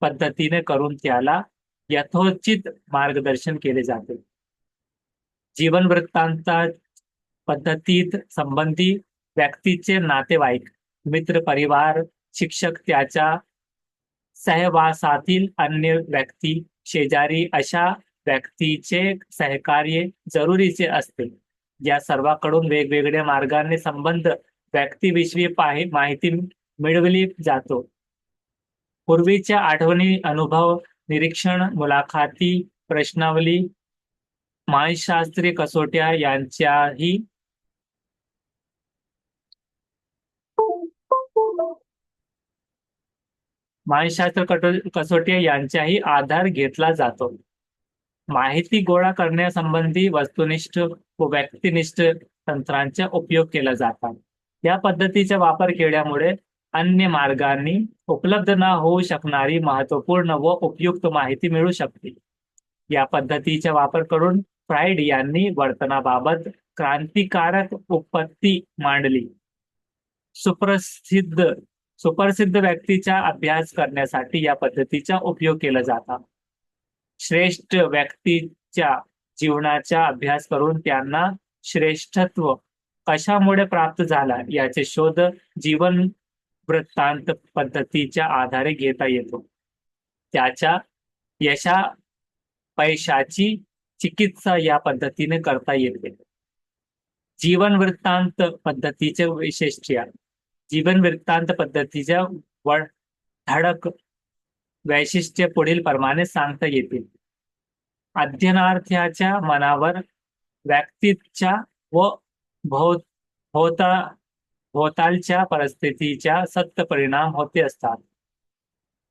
पद्धतीने करून त्याला यथोचित मार्गदर्शन केले जाते. जीवन वृत्तांत पद्धतीत संबंधी व्यक्तीचे नातेवाईक, मित्र, परिवार, शिक्षक, त्याच्या सहवासातील अन्य व्यक्ती, शेजारी अशा व्यक्तीचे सहकार्य जरुरीचे असते. या सर्वांकडून वेगवेगळ्या मार्गाने संबंध व्यक्तीविषयी माहिती मिळवली जातो. पूर्वीच्या आठवणी, अनुभव, निरीक्षण, मुलाखती, प्रश्नावली, मानसशास्त्रीय कसोट्या यांच्याही कसोट्या यांचाही आधार घेतला जातो. माहिती गोळा करण्यासंबंधी वस्तुनिष्ठ व व्यक्तिनिष्ठ तंत्रांचा उपयोग केला जातात. या पद्धतीचा वापर केल्यामुळे अन्य मार्गांनी उपलब्ध न होऊ शकणारी महत्वपूर्ण व उपयुक्त माहिती मिळू शकते. या पद्धतीचा वापर करून फ्राइड यांनी वर्तनाबाबत क्रांतिकारक उत्पत्ती मांडली. सुप्रसिद्ध व्यक्तीचा अभ्यास करण्यासाठी या पद्धतीचा उपयोग केला जातो. श्रेष्ठ व्यक्तीच्या जीवनाचा अभ्यास करून त्यांना श्रेष्ठत्व कशामुळे प्राप्त झाला याचे शोध जीवन वृत्तांत पद्धतीच्या आधारे घेता येतो. त्याच्या यशापयशाची चिकित्सा या पद्धतीने करता येते. जीवन वृत्तांत पद्धतीचे वैशिष्ट्य. जीवन वृत्तांत पद्धतीच्या ठळक वैशिष्ट्य पुढील प्रमाणे सांगता येतील. अध्ययनार्थ्याच्या मनावर व्यक्तीच्या व भोवतालच्या परिस्थितीच्या सत्य परिणाम होते असतात.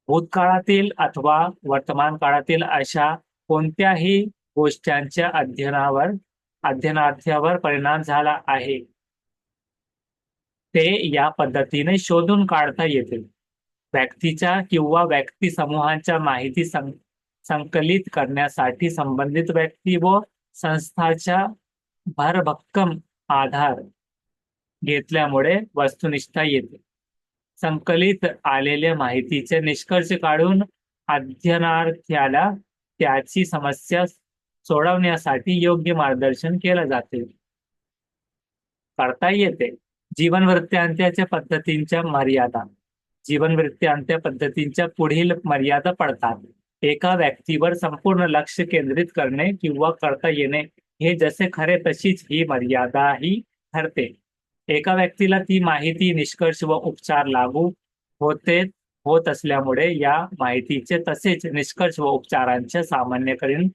भूतकाळातील अथवा वर्तमान काळातील अशा कोणत्याही गोष्टींच्या अध्ययनार्थ्यावर परिणाम झाला आहे ते या पद्धतीने शोधून काढता येते. व्यक्तीच्या किंवा व्यक्ती समूहांच्या माहिती संकलित करण्यासाठी संबंधित व्यक्ती व संस्थांचा भरभक्कम आधार घेतल्यामुळे वस्तुनिष्ठता येते. संकलित आलेल्या माहितीचे निष्कर्ष काढून अध्ययनार्थ्याला त्याची समस्या सोडवण्यासाठी योग्य मार्गदर्शन केले जाते, करता येते. जीवन वृत्तांताच्या पद्धतींच्या मर्यादा. जीवन वृत्तांत पद्धतींच्या पुढील मर्यादा पडतात. एका व्यक्तीवर संपूर्ण लक्ष केंद्रित करणे किंवा करता येणे हे जसे खरे तशीच ही मर्यादाही ठरते. एका व्यक्तीला ती माहिती, निष्कर्ष व उपचार लागू होत असल्यामुळे या माहितीचे तसेच निष्कर्ष व उपचारांचे सामान्यकरण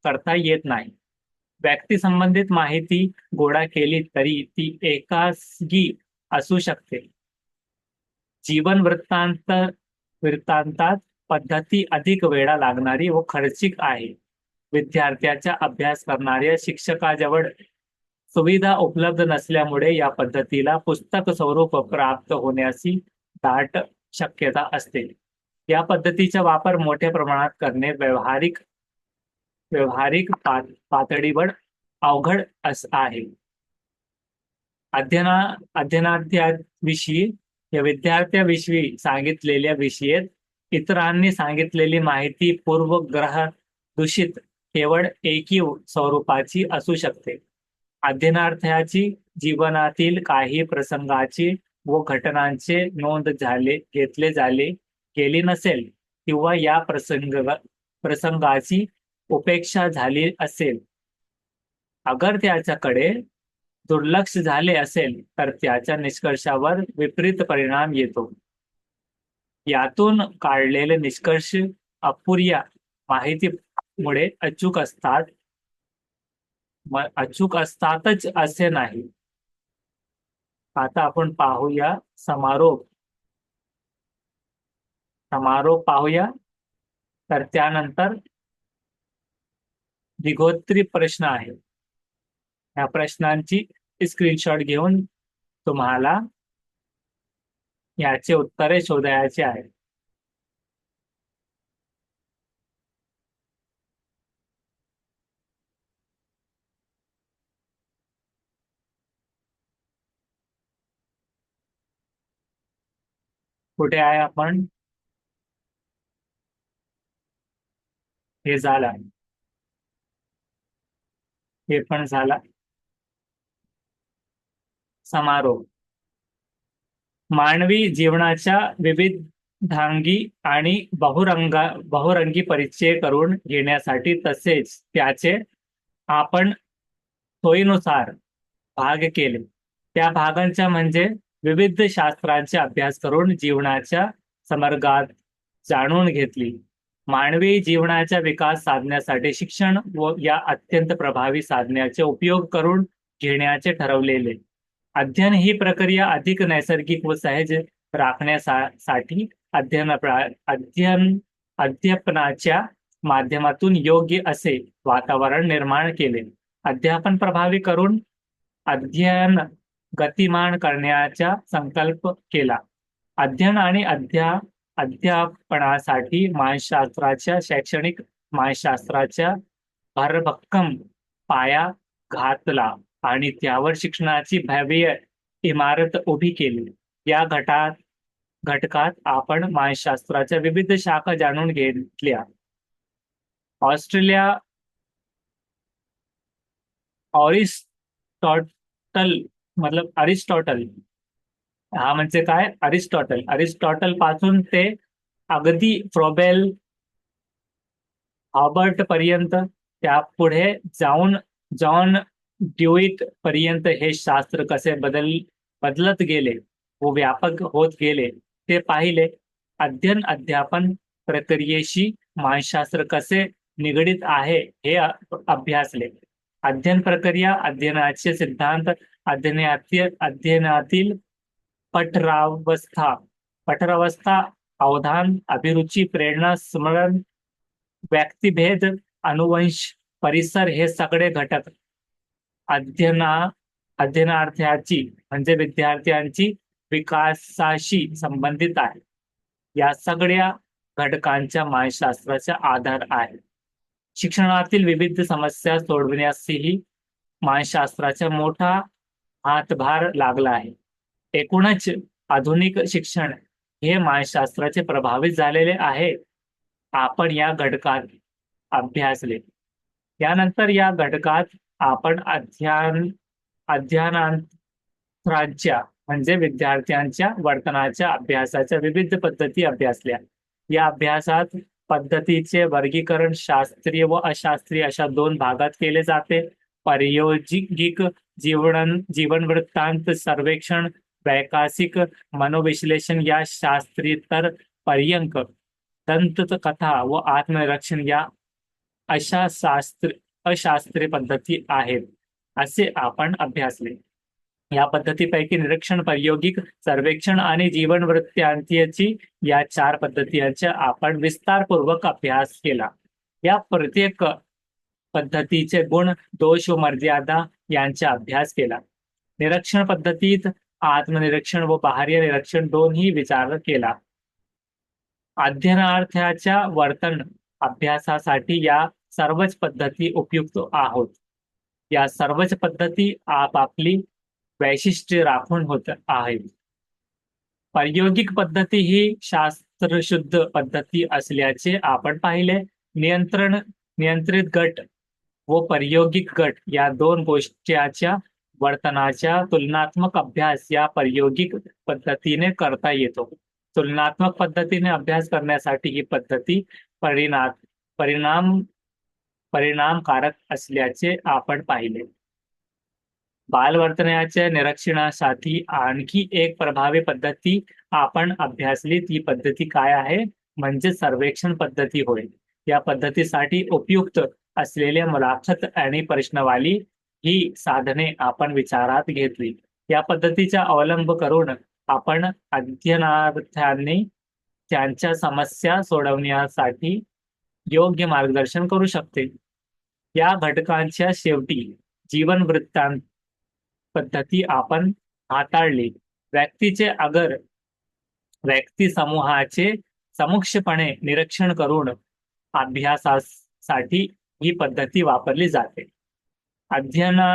करता येत नाही. व्यक्ती संबंधित माहिती गोळा केली तरी ती एकागी असू शकते. जीवन वृत्तांतात पद्धती अधिक वेळा लागणारी व खर्चिक आहे. विद्यार्थ्याचा अभ्यास करणाऱ्या शिक्षकाजवळ सुविधा उपलब्ध नसल्यामुळे या पद्धतीला पुस्तक स्वरूप प्राप्त होण्याची दाट शक्यता असते. या पद्धतीचा वापर मोठ्या प्रमाणात करणे व्यावहारिक पातळीवर अवघड आहे. अध्ययनार्थ्याविषयी या विद्यार्थ्याविषयी सांगितलेल्या विषयात इतरांनी सांगितलेली माहिती पूर्वग्रह दूषित केवळ एकीव स्वरूपाची असू शकते. अध्ययनार्थ्याची जीवनातील काही प्रसंगाची व घटनांचे नोंद केली नसेल किंवा या प्रसंगाची उपेक्षा झाली असेल, अगर त्याच्याकडे दुर्लक्ष झाले असेल तर त्याच्या निष्कर्षावर विपरीत परिणाम येतो. यातून काढलेले निष्कर्ष अपुऱ्या माहितीमुळे अचूक असतातच असे नाही. आता आपण पाहूया समारोप पाहूया. तर त्यानंतर दिगोत्री प्रश्न आहे. या प्रश्नांची स्क्रीनशॉट घेऊन तुम्हाला याचे उत्तरे शोधायचे आहे. कुठे आहे आपण? हे झालं, हे पण झालं. समारोप. मानवी जीवनाच्या विविधांगी आणि बहुरंगी परिचय करून घेण्यासाठी तसेच त्याचे आपण सोयीनुसार भाग केले. त्या भागांच्या म्हणजे विविध शास्त्रांचे अभ्यास करून जीवनाच्या समर्गात जाणून घेतली. मानवी जीवनाचा विकास साधण्यासाठी शिक्षण व या अत्यंत प्रभावी साधनाचे उपयोग करून घेण्याचे ठरवलेले. अध्ययन ही प्रक्रिया अधिक नैसर्गिक व सहज राखण्यासाठी अध्यापनाच्या माध्यमातून योग्य असे वातावरण निर्माण केले. अध्यापन प्रभावी करून अध्ययन गतिमान करण्याचा संकल्प केला. अध्ययन आणि अध्यापनासाठी मानसशास्त्राच्या शैक्षणिक मानसशास्त्राच्या भरभक्कम पाया घातला आणि त्यावर शिक्षणाची भव्य इमारत उभी केली. या घटकात आपण मानसशास्त्राच्या विविध शाखा जाणून घेतल्या. ऑस्ट्रेलिया ऑरिस्टॉटल अरिस्टॉटल हा म्हणजे काय? अरिस्टॉटल पासून ते अगदी फ्रोबेल हॉबर्ट पर्यंत, त्यापुढे जाऊन जॉन ड्यूइट पर्यंत हे शास्त्र कसे बदलत गेले व व्यापक होत गेले ते पाहिले. अध्ययन अध्यापन प्रक्रियेशी मानसशास्त्र कसे निगडित आहे हे अभ्यासले. अध्ययन प्रक्रिया, अध्ययनाचे सिद्धांत, अध्ययनातील पठरावस्था, अवधान, अभिरुची, प्रेरणा, स्मरण, व्यक्तिभेद, अनुवंश, परिसर हे सगळे घटक अध्ययनार्थ्याची म्हणजे विद्यार्थ्यांची विकासाशी संबंधित आहे. या सगळ्या घटकांच्या मानसशास्त्राचा आधार आहे. शिक्षणातील विविध समस्या सोडविण्यासही मानसशास्त्राचा मोठा हातभार लागला आहे. एकूणच आधुनिक शिक्षण हे मानसशास्त्राचे प्रभावित झालेले आहे. आपण या घटकात अभ्यासले. यानंतर या घटकात आपण अध्ययनांतराच्या म्हणजे विद्यार्थ्यांच्या वर्तनाच्या अभ्यासाच्या विविध पद्धती अभ्यासल्या. या अभ्यासात पद्धतीचे वर्गीकरण शास्त्रीय व अशास्त्रीय अशा दोन भागात केले जाते. प्रायोगिक जीवन वृत्तांत सर्वेक्षण, वैकासिक मनोविश्लेषण या शास्त्रीतर पर्यंक, दंतकथा व आत्मनिरीक्षण या अशास्त्रीय पद्धती आहेत असे आपण अभ्यासले. या पद्धतीपैकी निरीक्षण, प्रायोगिक सर्वेक्षण आणि जीवन वृत्तांतीची या 4 पद्धतींचा आपण विस्तारपूर्वक अभ्यास केला. या प्रत्येक पद्धतीचे गुण, दोष व मर्यादा यांचा अभ्यास केला. निरीक्षण पद्धतीत आत्मनिरीक्षण व बाह्य निरीक्षण दोन्ही विचार केला. अध्ययनार्थ्याच्या वर्तन अभ्यासासाठी या सर्वच पद्धती उपयुक्त आहोत. या सर्वच पद्धती आपापली वैशिष्ट्ये राखून होत आहेत. प्रायोगिक पद्धती ही शास्त्रशुद्ध पद्धती असल्याचे आपण पाहिले. नियंत्रित गट व प्रायोगिक गट या 2 गोष्टींच्या वर्तनाचा तुलनात्मक अभ्यास या प्रायोगिक पद्धतीने करता येतो. तुलनात्मक पद्धतीने अभ्यास करण्यासाठी ही पद्धती परिणामकारक असल्याचे आपण पाहिले. बालवर्तनाच्या निरीक्षणासाठी आणखी एक प्रभावी पद्धती आपण अभ्यासली. ती पद्धती काय आहे? म्हणजे सर्वेक्षण पद्धती होय. या पद्धतीसाठी उपयुक्त असलेल्या मुलाखत आणि प्रश्नावली ही साधने आपण विचारात घेतली. या पद्धतीचा अवलंब करून आपण अध्ययनार्थ्यांनी त्यांच्या समस्या सोडवण्यासाठी योग्य मार्गदर्शन करू शकते. या घटकांच्या शेवटी जीवन वृत्तांत पद्धती आपण हाताळली. व्यक्तीचे अगर व्यक्ती समूहाचे समुक्षपणे निरीक्षण करून अभ्यासासाठी ही पद्धती वापरली जाते. अध्ययना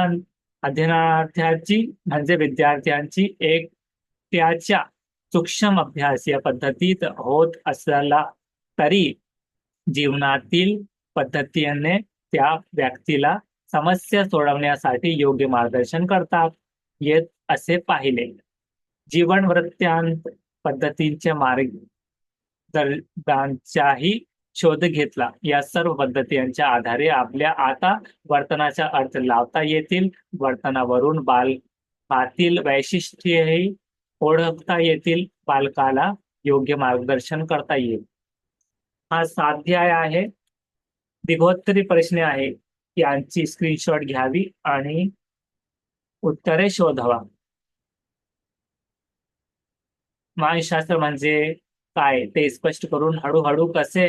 अध्ययनार्थ्याची म्हणजे विद्यार्थ्यांची एक त्याच्या सूक्ष्म अभ्यास या पद्धतीत होत असला तरी जीवनातील पद्धतीने त्या व्यक्तीला समस्या सोडवण्यासाठी योग्य मार्गदर्शन करतात येत असे पाहिले. जीवन वृत्तांत पद्धतींच्या मार्गांचाही शोध घेतला. या सर्व पद्धतींच्या आधारे आपल्या आता वर्तनाचा अर्थ लावता येतील. वर्तनावरून बालकातील वैशिष्ट्येही ओळखता येतील. बालकाला योग्य मार्गदर्शन करता येईल. हा स्वाध्याय आहे. दिगोत्तरी प्रश्न आहे, यांची स्क्रीनशॉट घ्यावी आणि उत्तरे शोधावा. मानसशास्त्र म्हणजे काय ते स्पष्ट करून हळूहळू कसे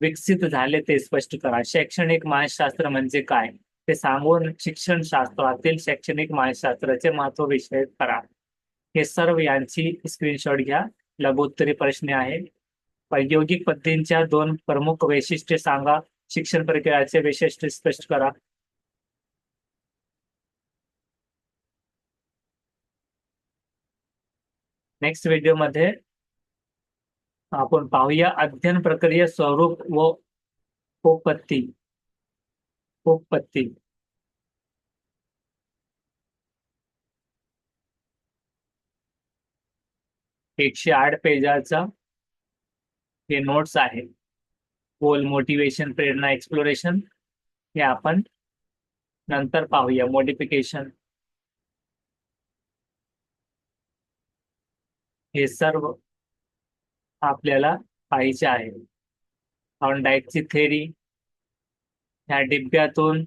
विकसित झाले ते स्पष्ट करा. शैक्षणिक मानसशास्त्र म्हणजे काय ते सांगून शिक्षणशास्त्रातील शैक्षणिक मानसशास्त्राचे महत्व विषय करा. हे सर्व यांची स्क्रीनशॉट घ्या. लघुत्तरी प्रश्न आहे. प्रायोगिक पद्धतींच्या 2 प्रमुख वैशिष्ट्ये सांगा. शिक्षण प्रक्रियेचे वैशिष्ट्य स्पष्ट करा. नेक्स्ट व्हिडिओ मध्ये आपण पाहूया अध्ययन प्रक्रिया स्वरूप व उपपत्ती. 108 पेजाचा हे नोट्स आहे. गोल, मोटिवेशन, प्रेरणा, एक्सप्लोरेशन हे आपण नंतर पाहूया. मॉडिफिकेशन हे सर्व आपल्याला पाहायचे आहे. थॉर्नडाईकची थेरी, ह्या डिब्यातून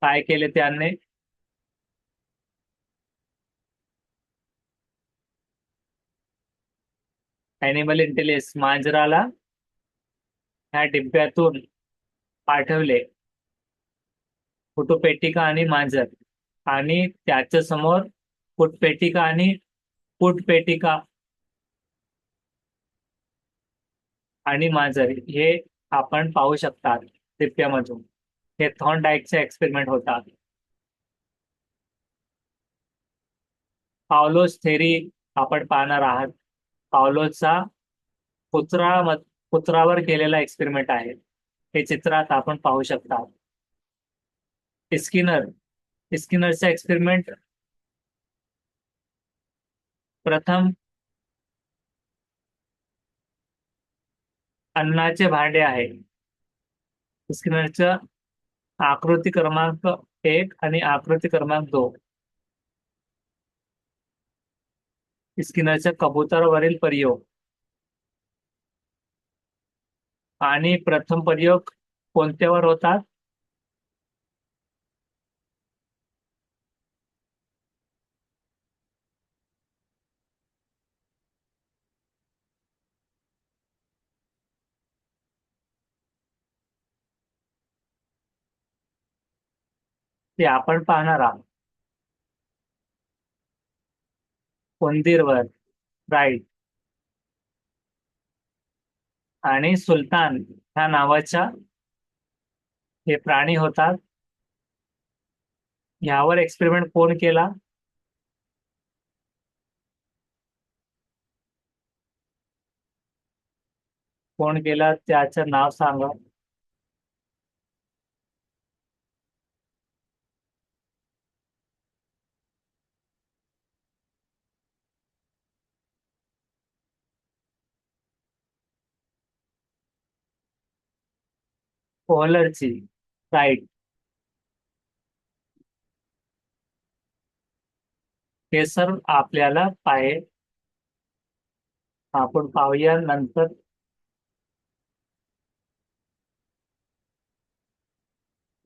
काय केले त्याने, ॲनिमल इंटेलिजन्स मांजराला ह्या डिब्यातून पाठवले. फुटपेटिका आणि मांजर, आणि त्याच्या समोर फुटपेटिका आणि फुटपेटिका आणि मांजर हे आपण पाहू शकतात डिब्यामधून. हे थॉर्नडाईकचा एक्सपेरिमेंट होता. पावलोस थेरी आपण पाहणार आहात. पावलोचा कुत्रावर केलेला एक्सपेरिमेंट आहे. हे चित्रात आपण पाहू शकता. स्किनरचा एक्सपेरिमेंट प्रथम अन्नाचे भांडे आहे. स्किनरचा आकृती क्रमांक 1 आणि आकृती क्रमांक 2. स्किनरच्या कबुतरावरील प्रयोग आणि प्रथम प्रयोग कोणत्यावर होतात? ते आपण पाहणार आहोत. उंदीरवर, राईट. आणि सुलतान ह्या नावाच्या हे प्राणी होतात. यावर एक्सपेरिमेंट कोण केला? कोण केला त्याचं नाव सांगा. कोहलरची, राईट. हे सर्व आपल्याला आपण पाहूया नंतर.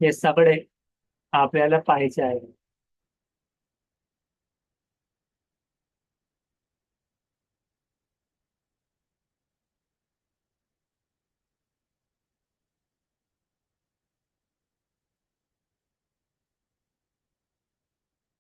हे सगळे आपल्याला पाहायचे आहे.